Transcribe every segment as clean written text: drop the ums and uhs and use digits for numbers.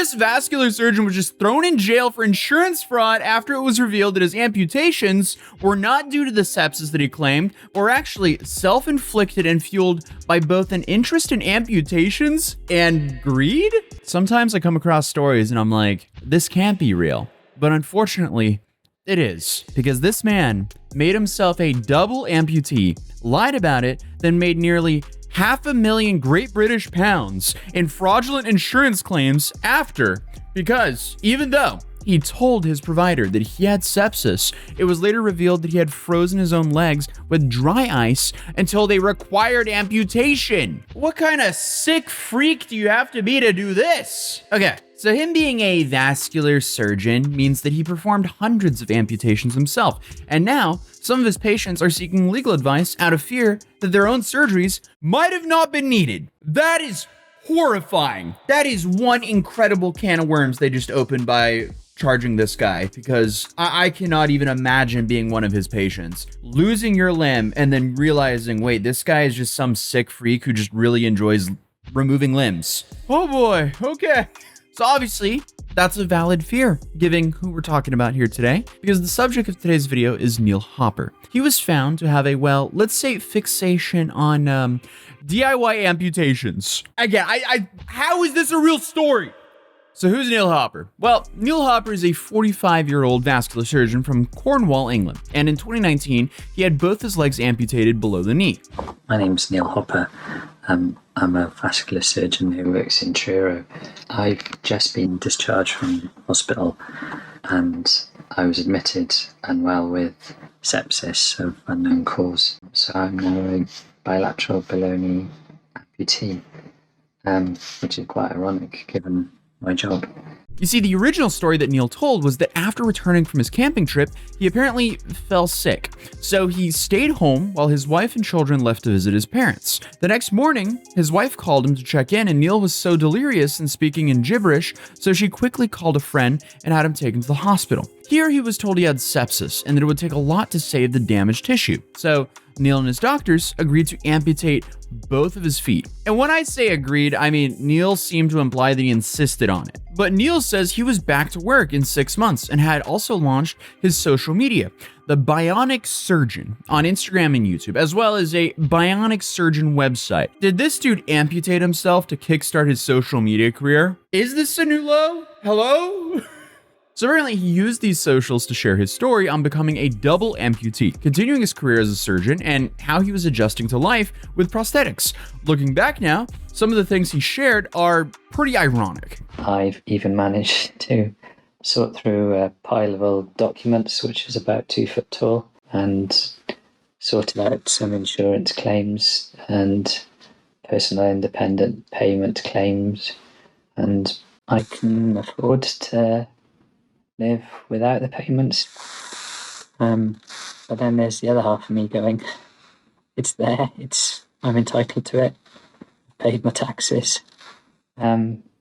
This vascular surgeon was just thrown in jail for insurance fraud after it was revealed that his amputations were not due to the sepsis that he claimed, but were actually self-inflicted and fueled by both an interest in amputations and greed. Sometimes I come across stories and I'm like, this can't be real. But unfortunately, it is, because this man made himself a double amputee, lied about it, then made nearly £500,000 Great British pounds in fraudulent insurance claims after, because even though he told his provider that he had sepsis, it was later revealed that he had frozen his own legs with dry ice until they required amputation. What kind of sick freak do you have to be to do this? Okay. So him being a vascular surgeon means that he performed hundreds of amputations himself, and now some of his patients are seeking legal advice out of fear that their own surgeries might have not been needed. That is horrifying. That is one incredible can of worms they just opened by charging this guy, because I cannot even imagine being one of his patients. Losing your limb and then realizing, wait, this guy is just some sick freak who just really enjoys removing limbs. Oh boy, okay. So obviously, that's a valid fear, given who we're talking about here today, because the subject of today's video is Neil Hopper. He was found to have a, well, let's say fixation on DIY amputations. Again, how is this a real story? So who's Neil Hopper? Well, Neil Hopper is a 45-year-old vascular surgeon from Cornwall, England, and in 2019, he had both his legs amputated below the knee. My name's Neil Hopper. I'm a vascular surgeon who works in Truro. I've just been discharged from hospital and I was admitted unwell with sepsis of unknown cause. So I'm now a bilateral below knee amputee, which is quite ironic given my job. You see, the original story that Neil told was that after returning from his camping trip, he apparently fell sick. So he stayed home while his wife and children left to visit his parents. The next morning, his wife called him to check in, and Neil was so delirious and speaking in gibberish, so she quickly called a friend and had him taken to the hospital. Here he was told he had sepsis and that it would take a lot to save the damaged tissue. So Neil and his doctors agreed to amputate both of his feet. And when I say agreed, I mean Neil seemed to imply that he insisted on it. But Neil says he was back to work in 6 months and had also launched his social media, the Bionic Surgeon, on Instagram and YouTube, as well as a Bionic Surgeon website. Did this dude amputate himself to kickstart his social media career? Is this a new low? Hello? So apparently he used these socials to share his story on becoming a double amputee, continuing his career as a surgeon and how he was adjusting to life with prosthetics. Looking back now, some of the things he shared are pretty ironic. I've even managed to sort through a pile of old documents, which is about 2 foot tall, and sorted out some insurance claims and personal independent payment claims, and I can afford to live without the payments. But then there's the other half of me going, it's there, I'm entitled to it, I've paid my taxes.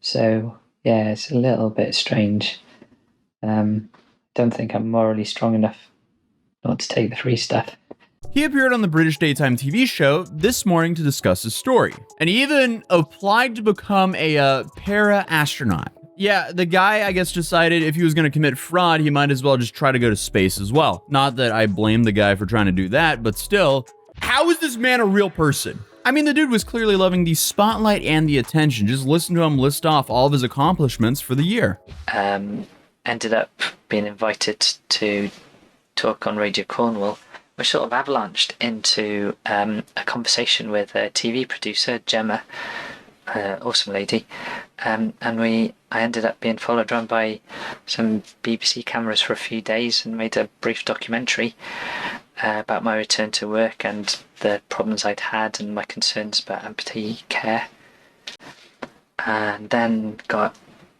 So yeah, it's a little bit strange. Don't think I'm morally strong enough not to take the free stuff. He appeared on the British daytime TV show This Morning to discuss his story, and he even applied to become a para-astronaut. Yeah, the guy, I guess, decided if he was going to commit fraud, he might as well just try to go to space as well. Not that I blame the guy for trying to do that, but still, how is this man a real person? I mean, the dude was clearly loving the spotlight and the attention. Just listen to him list off all of his accomplishments for the year. Ended up being invited to talk on Radio Cornwall, which sort of avalanched into a conversation with a TV producer, Gemma, awesome lady, and I ended up being followed around by some BBC cameras for a few days and made a brief documentary about my return to work and the problems I'd had and my concerns about amputee care, and then got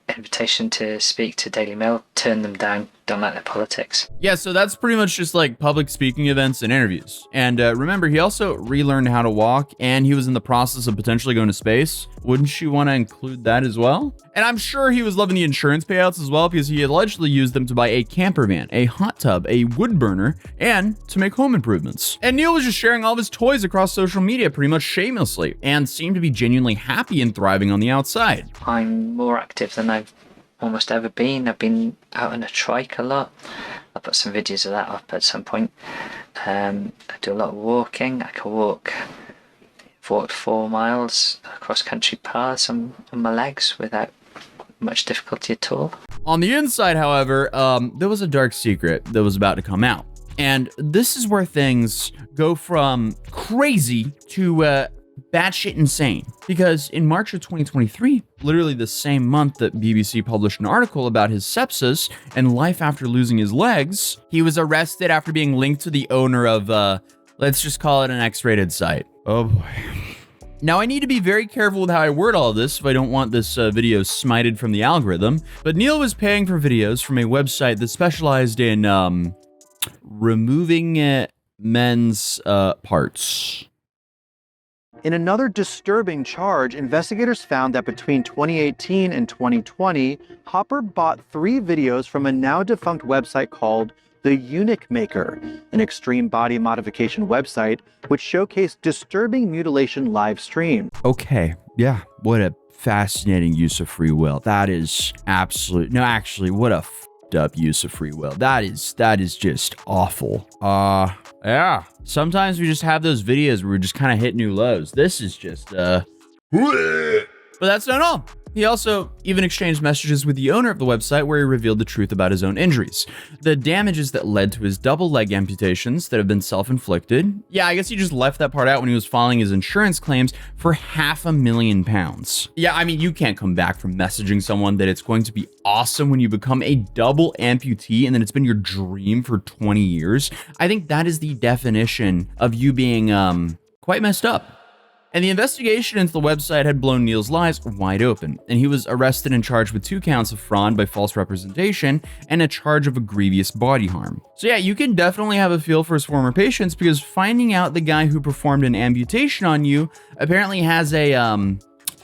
an invitation to speak to Daily Mail, turned them down, don't like their politics. Yeah, so that's pretty much just like public speaking events and interviews. And remember, he also relearned how to walk, and he was in the process of potentially going to space. Wouldn't you want to include that as well? And I'm sure he was loving the insurance payouts as well, because he allegedly used them to buy a camper van, a hot tub, a wood burner, and to make home improvements. And Neil was just sharing all of his toys across social media pretty much shamelessly, and seemed to be genuinely happy and thriving on the outside. I'm more active than I've almost ever been. I've been out on a trike a lot. I'll put some videos of that up at some point. I do a lot of walking. I've walked 4 miles across country paths on my legs without much difficulty at all. On the inside, however, there was a dark secret that was about to come out. And this is where things go from crazy to batshit insane. Because in March of 2023, literally the same month that BBC published an article about his sepsis and life after losing his legs, he was arrested after being linked to the owner of, let's just call it an X-rated site. Oh boy. Now, I need to be very careful with how I word all this if I don't want this video smited from the algorithm, but Neil was paying for videos from a website that specialized in removing men's parts. In another disturbing charge, investigators found that between 2018 and 2020, Hopper bought 3 videos from a now-defunct website called The Eunuch Maker, an extreme body modification website which showcased disturbing mutilation live streams. Okay, yeah, what a fascinating use of free will. That is absolute. No, actually, what a f***ed up use of free will. That is just awful. Yeah. Sometimes we just have those videos where we just kind of hit new lows. This is just But that's not all. He also even exchanged messages with the owner of the website where he revealed the truth about his own injuries. The damages that led to his double leg amputations that have been self-inflicted. Yeah, I guess he just left that part out when he was filing his insurance claims for £500,000. Yeah, I mean, you can't come back from messaging someone that it's going to be awesome when you become a double amputee and then it's been your dream for 20 years. I think that is the definition of you being quite messed up. And the investigation into the website had blown Neil's lies wide open, and he was arrested and charged with 2 counts of fraud by false representation and a charge of a grievous body harm. So yeah, you can definitely have a feel for his former patients, because finding out the guy who performed an amputation on you apparently has a,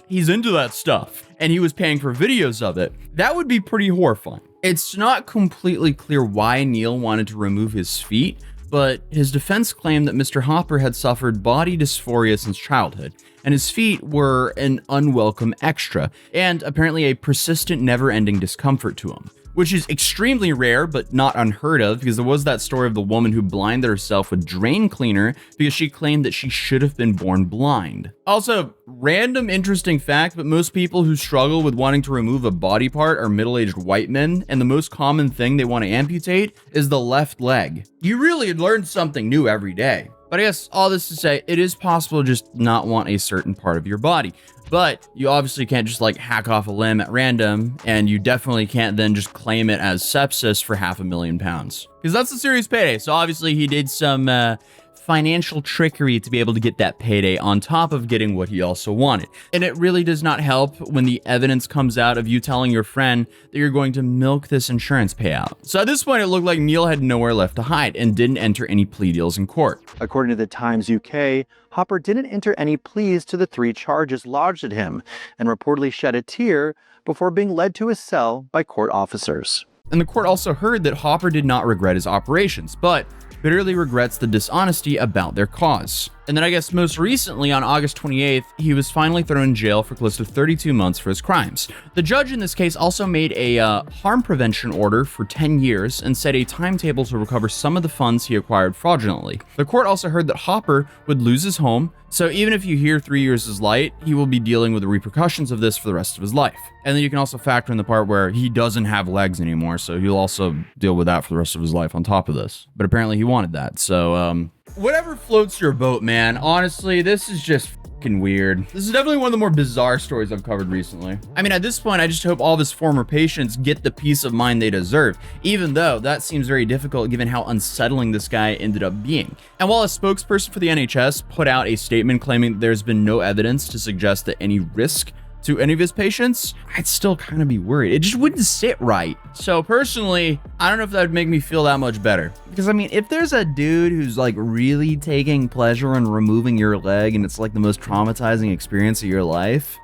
he's into that stuff, and he was paying for videos of it, that would be pretty horrifying. It's not completely clear why Neil wanted to remove his feet, but his defense claimed that Mr. Hopper had suffered body dysphoria since childhood, and his feet were an unwelcome extra, and apparently a persistent, never-ending discomfort to him. Which is extremely rare, but not unheard of, because there was that story of the woman who blinded herself with drain cleaner because she claimed that she should have been born blind. Also, random interesting fact, but most people who struggle with wanting to remove a body part are middle-aged white men, and the most common thing they want to amputate is the left leg. You really learn something new every day. But I guess all this to say, it is possible to just not want a certain part of your body. But you obviously can't just like hack off a limb at random, and you definitely can't then just claim it as sepsis for £500,000. Because that's a serious payday. So obviously he did some financial trickery to be able to get that payday on top of getting what he also wanted. And it really does not help when the evidence comes out of you telling your friend that you're going to milk this insurance payout. So at this point, it looked like Neil had nowhere left to hide and didn't enter any plea deals in court. According to the Times UK, Hopper didn't enter any pleas to the 3 charges lodged at him and reportedly shed a tear before being led to his cell by court officers. And the court also heard that Hopper did not regret his operations, but bitterly regrets the dishonesty about their cause. And then I guess most recently, on August 28th, he was finally thrown in jail for close to 32 months for his crimes. The judge in this case also made a harm prevention order for 10 years and set a timetable to recover some of the funds he acquired fraudulently. The court also heard that Hopper would lose his home, so even if you hear 3 years is light, he will be dealing with the repercussions of this for the rest of his life. And then you can also factor in the part where he doesn't have legs anymore, so he'll also deal with that for the rest of his life on top of this. But apparently he wanted that, so whatever floats your boat, man. Honestly, this is just fucking weird. This is definitely one of the more bizarre stories I've covered recently. I mean, at this point, I just hope all of his former patients get the peace of mind they deserve, even though that seems very difficult given how unsettling this guy ended up being. And while a spokesperson for the NHS put out a statement claiming that there's been no evidence to suggest that any risk to any of his patients, I'd still kind of be worried. It just wouldn't sit right. So personally, I don't know if that would make me feel that much better. Because I mean, if there's a dude who's like really taking pleasure in removing your leg and it's like the most traumatizing experience of your life,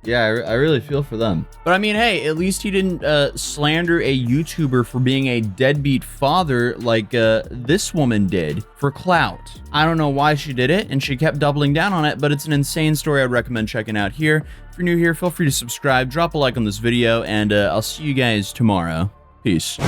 Yeah, I really feel for them. But I mean, hey, at least he didn't slander a YouTuber for being a deadbeat father like this woman did for clout. I don't know why she did it, and she kept doubling down on it, but it's an insane story I'd recommend checking out here. If you're new here, feel free to subscribe, drop a like on this video, and I'll see you guys tomorrow. Peace.